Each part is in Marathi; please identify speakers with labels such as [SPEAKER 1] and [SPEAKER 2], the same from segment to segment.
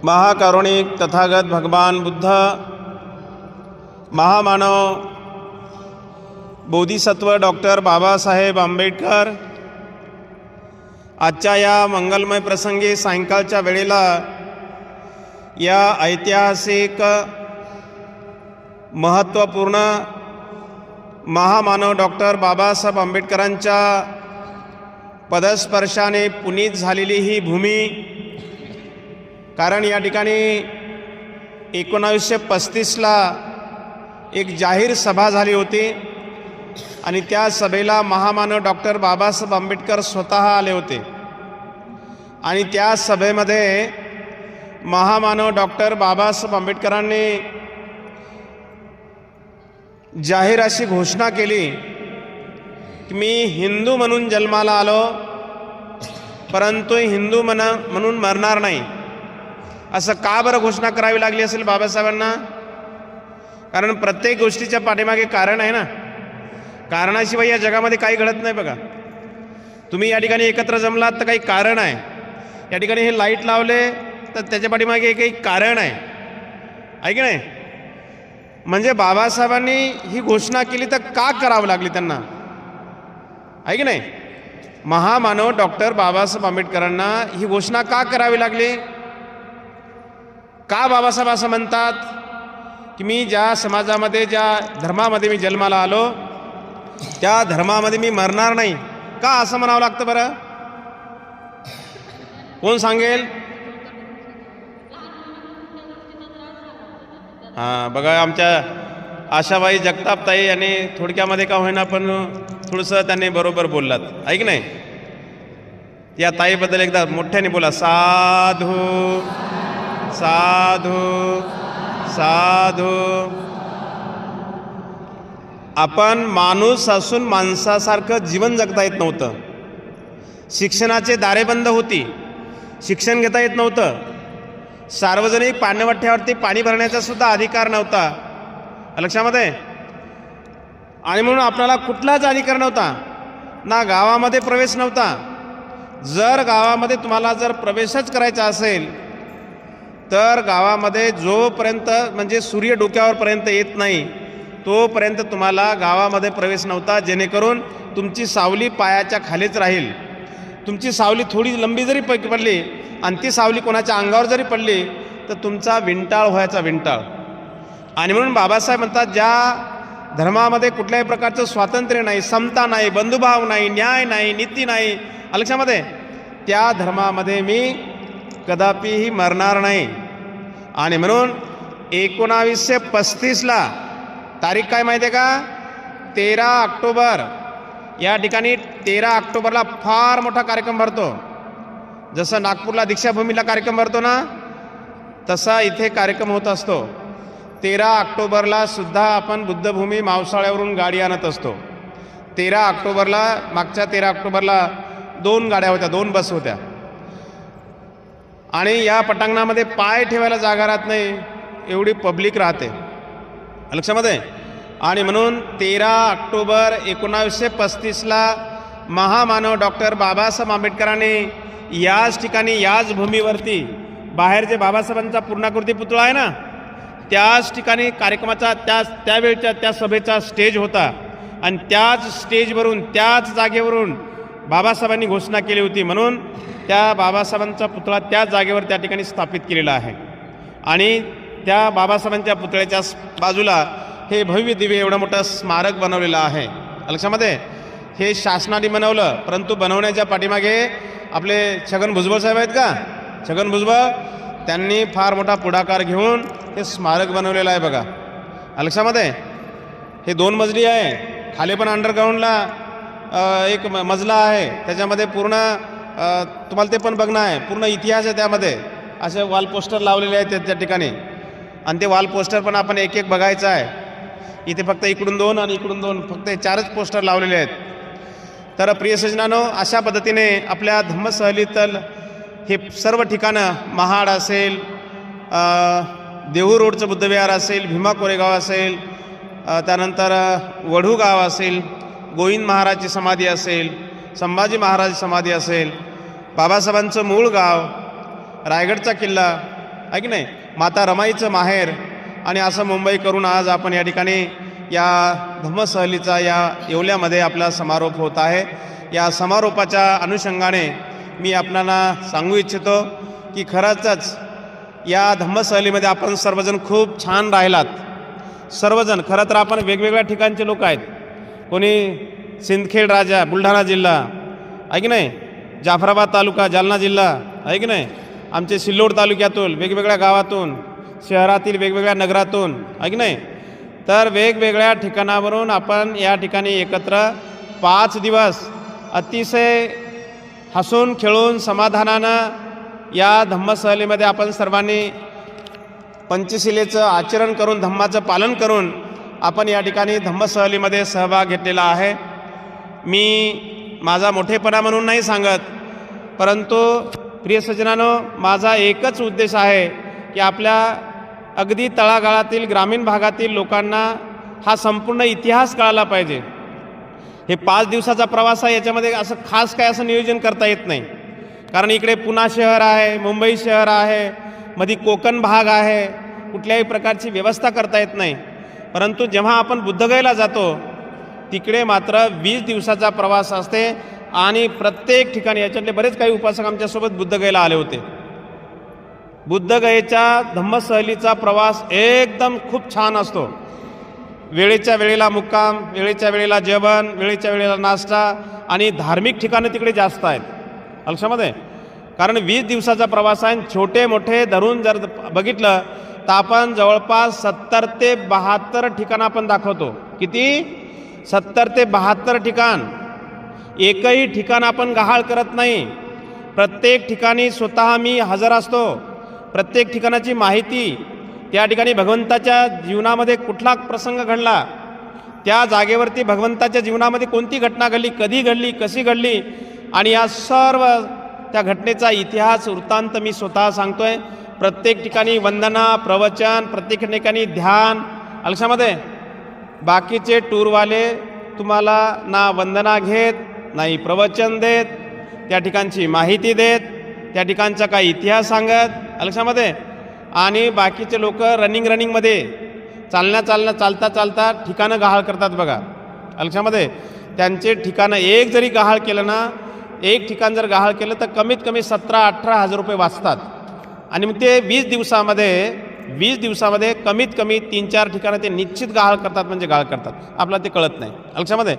[SPEAKER 1] महाकारुणिक तथागत भगवान बुद्ध, महामानव बोधिसत्व डॉक्टर बाबासाहेब आंबेडकर आजच्या या मंगलमय प्रसंगी सायंकाळच्या वेळेला या ऐतिहासिक महत्त्वपूर्ण महामानव डॉक्टर बाबासाहेब आंबेडकरांच्या पदस्पर्शाने पुनीत झालेली ही भूमी, कारण या ठिकाणी 1935ला एक जाहीर सभा झाली होती आणि त्या सभेला महामानव डॉक्टर बाबासाहेब आंबेडकर स्वतः आले होते आणि त्या सभेमध्ये महामानव डॉक्टर बाबासाहेब आंबेडकरांनी जाहीर अशी घोषणा केली की मी हिंदू म्हणून जन्माला आलो, परंतु हिंदू म्हणून मरणार नाही. असं का बरं घोषणा करावी लागली असेल बाबासाहेबांना? कारण प्रत्येक गोष्टीच्या पाठीमागे कारण आहे ना. कारणाशिवाय या जगामध्ये काही घडत नाही. बघा, तुम्ही या ठिकाणी एकत्र जमलात तर काही कारण आहे. या ठिकाणी हे लाईट लावले तर त्याच्या पाठीमागे काही कारण आहे की नाही? म्हणजे बाबासाहेबांनी ही घोषणा केली तर का करावं लागली त्यांना, आहे की नाही? महामानव डॉक्टर बाबासाहेब आंबेडकरांना ही घोषणा का करावी लागली? का बाबासाहेब असं म्हणतात की मी ज्या समाजामध्ये, ज्या धर्मामध्ये मी जन्माला आलो त्या धर्मामध्ये मी मरणार नाही? का असं म्हणावं लागतं बरं? कोण सांगेल? हां, बघा, आमच्या आशाबाई जगतापताई यांनी थोडक्यामध्ये का होईना पण थोडंसं त्यांनी बरोबर बोललात, आहे की नाही? या ताईबद्दल एकदा मोठ्याने बोला, साधू साधू साधू. आपण माणूस असून माणसासारखं जीवन जगता येत नव्हतं. शिक्षणाचे दारे बंद होती, शिक्षण घेता येत नव्हतं. सार्वजनिक पाणवठ्यावरती पाणी भरण्याचा सुद्धा अधिकार नव्हता, लक्षामध्ये. आणि म्हणून आपल्याला कुठलाच अधिकार नव्हता ना. गावामध्ये प्रवेश नव्हता. जर गावामध्ये तुम्हाला जर प्रवेशच करायचा असेल तर गावामध्ये जोपर्यंत म्हणजे सूर्य डोक्यावरपर्यंत येत नाही तोपर्यंत तुम्हाला गावामध्ये प्रवेश नव्हता, जेणेकरून तुमची सावली पायाच्या खालीच राहील. तुमची सावली थोडी लंबी जरी पडली आणि ती सावली कोणाच्या अंगावर जरी पडली तर तुमचा विंटाळ व्हायचा, विंटाळ. आणि म्हणून बाबासाहेब म्हणतात, ज्या धर्मामध्ये कुठल्याही प्रकारचं स्वातंत्र्य नाही, समता नाही, बंधुभाव नाही, न्याय नाही, नीती नाही, लक्षामध्ये, त्या धर्मामध्ये मी कदापिही मरणार नाही. आणि म्हणून 1935ला तारीख काय माहिती आहे का? 13 ऑक्टोबर. या ठिकाणी 13 ऑक्टोबरला फार मोठा कार्यक्रम भरतो. जसं नागपूरला दीक्षाभूमीला कार्यक्रम भरतो ना, तसा इथे कार्यक्रम होत असतो. 13 ऑक्टोबरला सुद्धा आपण बुद्धभूमी मावसाळ्यावरून गाडी आणत असतो. 13 ऑक्टोबरला, मागच्या 13 ऑक्टोबरला 2 गाड्या होत्या, 2 बस होत्या. आणि या पटांगणामध्ये पाय ठेवायला जागा राहत नाही, एवढी पब्लिक राहते, लक्षामध्ये. आणि म्हणून 13 ऑक्टोबर 1935ला महामानव डॉक्टर बाबासाहेब आंबेडकरांनी याच ठिकाणी, याच भूमीवरती, बाहेर जे बाबासाहेबांचा पूर्णाकृती पुतळा आहे ना, त्याच ठिकाणी कार्यक्रमाचा त्यावेळच्या त्या सभेचा स्टेज होता. आणि त्याच स्टेजवरून, त्याच जागेवरून बाबासाहेबांनी घोषणा केली होती. म्हणून त्या बाबासाहेबांचा पुतळा त्याच जागेवर त्या ठिकाणी स्थापित केलेला आहे. आणि त्या बाबासाहेबांच्या पुतळ्याच्या बाजूला हे भव्य दिव्य एवढं मोठं स्मारक बनवलेलं आहे, लक्षामध्ये. हे शासनाने बनवलं, परंतु बनवण्याच्या पाठीमागे आपले छगन भुजबळ साहेब आहेत का, छगन भुजबळ, त्यांनी फार मोठा पुढाकार घेऊन हे स्मारक बनवलेलं आहे. बघा, लक्षामध्ये. हे 2 मजली आहे. खाली पण अंडरग्राऊंडला एक मजला आहे, त्याच्यामध्ये पूर्ण तुम्हाला ते पण बघणं आहे. पूर्ण इतिहास आहे त्यामध्ये. असे वॉल पोस्टर लावलेले आहेत त्या ठिकाणी. आणि ते वॉल पोस्टर पण आपण एक एक बघायचं आहे. इथे फक्त इकडून 2 आणि इकडून 2, फक्त 4च पोस्टर लावलेले आहेत. तर प्रिय सज्जनांनो, अशा पद्धतीने आपल्या धम्मसहलीतल हे सर्व ठिकाणं, महाड असेल, देहू रोडचं बुद्धविहार असेल, भीमा कोरेगाव असेल, त्यानंतर वढू गाव असेल, गोविंद महाराजची समाधी असेल, संभाजी महाराज समाधी असेल, बाबासाहेबांचं मूळ गाव, रायगडचा किल्ला, आहे की नाही, माता रमाईचं माहेर. आणि असं मुंबई करून आज आपण या ठिकाणी या धम्मसहलीचा या येवल्यामध्ये आपला समारोप होत आहे. या समारोपाच्या अनुषंगाने मी आपणाला सांगू इच्छितो की खरंच या धम्मसहलीमध्ये आपण सर्वजण खूप छान राहिलात. सर्वजण खरं तर आपण वेगवेगळ्या ठिकाणचे लोक आहेत. कोणी सिंदखेड राजा बुलढाणा जिल्हा आहे की नाही, जाफराबाद तालुका जालना जिल्हा आहे की नाही, आमचे सिल्लोड तालुक्यातून वेगवेगळ्या गावातून, शहरातील वेगवेगळ्या नगरातून आहे की नाही. तर वेगवेगळ्या ठिकाणावरून आपण या ठिकाणी एकत्र 5 दिवस अतिशय हसून खेळून समाधानानं या धम्मसहलीमध्ये आपण सर्वांनी पंचशिलेचं आचरण करून, धम्माचं पालन करून आपण या ठिकाणी धम्मसहलीमध्ये सहभाग घेतलेला आहे. मी माझा मोठेपणा म्हणून नाही सांगत, परंतु प्रिय सज्जनांनो, माझा एकच उद्देश आहे की आपल्या अगदी तळागाळातील ग्रामीण भागातील लोकांना हा संपूर्ण इतिहास कळाला पाहिजे. हे 5 दिवसाचा प्रवास आहे, याच्यामध्ये असं खास काय असं नियोजन करता येत नाही. कारण इकडे पुणे शहर आहे, मुंबई शहर आहे, मध्ये कोकण भाग आहे, कुठल्याही प्रकारची व्यवस्था करता येत नाही. परंतु जेव्हा आपण बुद्धगयेला जातो तिकडे मात्र 20 दिवसाचा प्रवास असते. आणि प्रत्येक ठिकाणी याच्यातले बरेच काही उपासक आमच्यासोबत बुद्धगयेला आले होते. बुद्धगयेच्या धम्मसहलीचा प्रवास एकदम खूप छान असतो. वेळेच्या वेळेला मुक्काम, वेळेच्या वेळेला जेवण, वेळेच्या वेळेला नाश्ता आणि धार्मिक ठिकाणं तिकडे जास्त आहेत लक्षामध्ये. कारण 20 दिवसाचा प्रवास आहे. छोटे मोठे धरून जर बघितलं तर आपण जवळपास 70 ते 72 ठिकाणं आपण दाखवतो. किती? 70 ते 72 ठिकाण. एकही ठिकाण आपण गहाळ करत नाही. प्रत्येक ठिकाणी स्वतः मी हजर असतो. प्रत्येक ठिकाणाची माहिती, त्या ठिकाणी भगवंताच्या जीवनामध्ये कुठला प्रसंग घडला, त्या जागेवरती भगवंताच्या जीवनामध्ये कोणती घटना घडली, कधी घडली, कशी घडली, आणि या सर्व त्या घटनेचा इतिहास वृत्तांत मी स्वतः सांगतोय. प्रत्येक ठिकाणी वंदना, प्रवचन, प्रत्येक ठिकाणी ध्यान. लक्षामध्ये बाकीचे टूरवाले तुम्हाला ना वंदना घेत, नाही प्रवचन देत, त्या ठिकाणची माहिती देत, त्या ठिकाणचा काही इतिहास सांगत लक्षामध्ये. आणि बाकीचे लोक रनिंगमध्ये चालता चालता ठिकाणं गहाळ करतात बघा लक्षामध्ये. त्यांचे ठिकाणं एक जरी गहाळ केलं ना, एक ठिकाण जर गहाळ केलं तर कमीत कमी 17-18 हजार रुपये वाचतात. आणि मग ते 20 दिवसामध्ये कमीत कमी 3-4 ठिकाणं ते निश्चित गहाळ करतात, म्हणजे गहाळ करतात. आपल्याला ते कळत नाही लक्षामध्ये.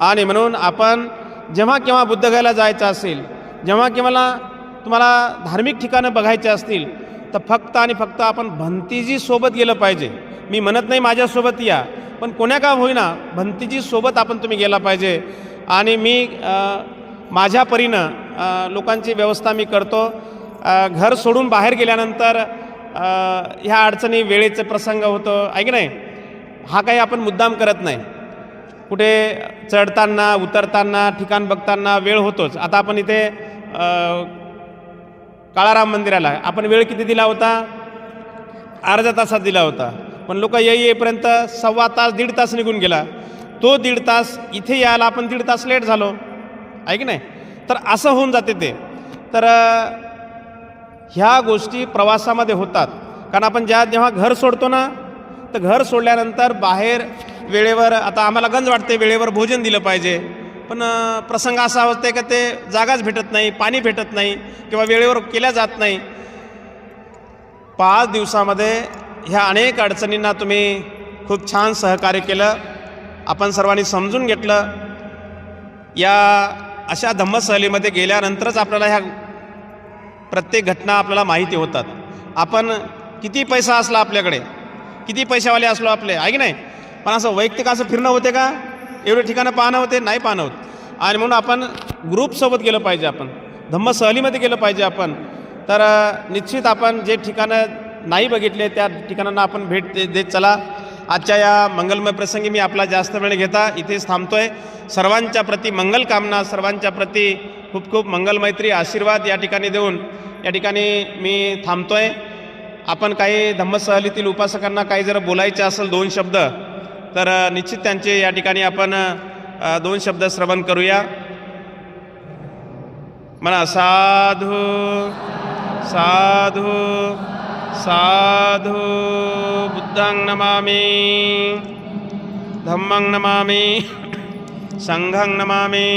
[SPEAKER 1] आणि म्हणून आपण जेव्हा केव्हा बुद्धगयेला जायचं असेल, जेव्हा केव्हा तुम्हाला धार्मिक ठिकाणं बघायचे असतील, तर फक्त आणि फक्त आपण भंतीजी सोबत गेलं पाहिजे. मी म्हणत नाही माझ्यासोबत या, पण कोण्या का होईना भंतीजी सोबत आपण तुम्ही गेला पाहिजे. आणि मी माझ्या परीनं लोकांची व्यवस्था मी करतो. घर सोडून बाहेर गेल्यानंतर ह्या अडचणी, वेळेचे प्रसंग होतो आहे की नाही, हा काही आपण मुद्दाम करत नाही. कुठे चढताना उतरताना ठिकाण बघताना वेळ होतोच. आता आपण इथे काळाराम मंदिराला आपण वेळ किती दिला होता? अर्ध्या तासात दिला होता. पण लोक येईपर्यंत 1.25 तास 1.5 तास निघून गेला. तो 1.5 तास इथे यायला आपण 1.5 तास लेट झालो आहे की नाही. तर असं होऊन जाते ते. तर ह्या गोष्टी प्रवासामध्ये होतात. कारण आपण जेव्हा घर सोडतो ना, तर घर सोडल्यानंतर बाहेर वेळेवर, आता आम्हाला गंज वाटते वेळेवर भोजन दिलं पाहिजे, पण प्रसंग असा होते का ते जागाच भेटत नाही, पाणी भेटत नाही, किंवा वेळेवर केल्या जात नाही. 5 दिवसामध्ये ह्या अनेक अडचणींना तुम्ही खूप छान सहकार्य केलं, आपण सर्वांनी समजून घेतलं. या अशा धम्मसहलीमध्ये गेल्यानंतरच आपल्याला ह्या प्रत्येक घटना आपल्याला माहिती होतात. आपण किती पैसा असला आपल्याकडे, किती पैशावाले असलो आपले आहे की नाही, पण असं वैयक्तिक असं फिरणं होते का? एवढे ठिकाणं पाहणं होते? नाही पाहणं होत. आणि म्हणून आपण ग्रुपसोबत गेलं पाहिजे, आपण धम्मसहलीमध्ये गेलं पाहिजे आपण. तर निश्चित आपण जे ठिकाणं नाही बघितले त्या ठिकाणांना आपण भेट देत चला. आजच्या या मंगलमय प्रसंगी मी आपला जास्त वेळ घेता इथेच थांबतोय. सर्वांच्या प्रती मंगल कामना, सर्वांच्या प्रती खूप खूप मंगलमैत्री आशीर्वाद या ठिकाणी देऊन या ठिकाणी मी थांबतोय. आपण काही धम्मसहलीतील उपासकांना काही जर बोलायचे असेल 2 शब्द, तर निश्चित त्यांचे या ठिकाणी आपण 2 शब्द श्रवण करूया. म्हणा साधू साधू साधु बुद्धं नमामि धम्मं नमामि संघं नमामि